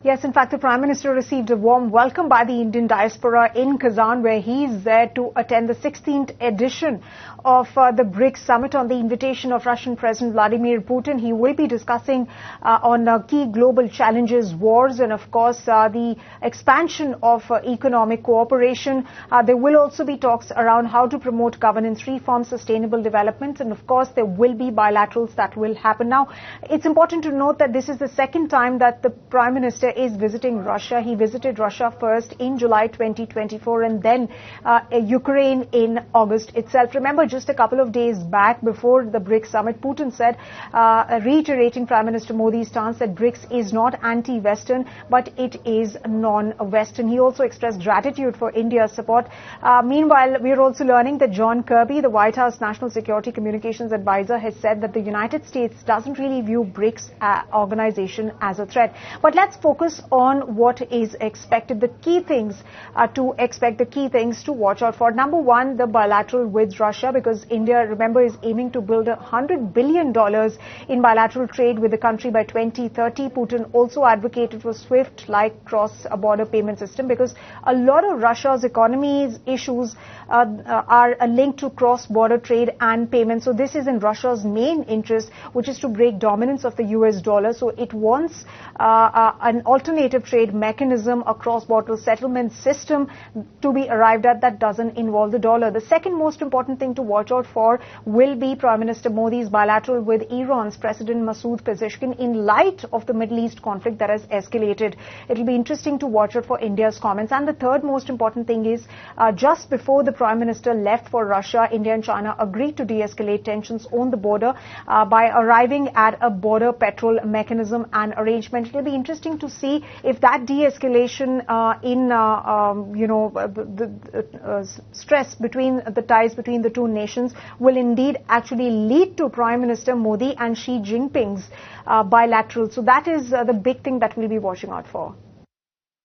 Yes, in fact, the Prime Minister received a warm welcome by the Indian diaspora in Kazan, where he is there to attend the 16th edition of the BRICS Summit on the invitation of Russian President Vladimir Putin. He will be discussing on key global challenges, wars, and of course the expansion of economic cooperation. There will also be talks around how to promote governance reform, sustainable development, and of course there will be bilaterals that will happen. Now, it's important to note that this is the second time that the Prime Minister is visiting Russia. He visited Russia first in July 2024 and then Ukraine in August itself. Remember, just a couple of days back before the BRICS Summit, Putin said, reiterating Prime Minister Modi's stance that BRICS is not anti-Western, but it is non-Western. He also expressed gratitude for India's support. Meanwhile, we are also learning that John Kirby, the White House National Security Communications Advisor, has said that the United States doesn't really view BRICS organization as a threat. But let's focus on what is expected, the key things to expect, the key things to watch out for. Number one, the bilateral with Russia, because India, remember, is aiming to build $100 billion in bilateral trade with the country by 2030. Putin also advocated for SWIFT like cross-border payment system, because a lot of Russia's economy's issues are linked to cross-border trade and payments. So this is in Russia's main interest, which is to break dominance of the US dollar. So it wants an alternative trade mechanism, a cross-border settlement system to be arrived at that doesn't involve the dollar. The second most important thing to watch out for will be Prime Minister Modi's bilateral with Iran's President Masoud Pezeshkian in light of the Middle East conflict that has escalated. It will be interesting to watch out for India's comments. And the third most important thing is just before the Prime Minister left for Russia, India and China agreed to de-escalate tensions on the border by arriving at a border patrol mechanism and arrangement. It will be interesting to see if that de-escalation stress between the ties between the two nations will indeed actually lead to Prime Minister Modi and Xi Jinping's bilateral. So that is the big thing that we'll be watching out for.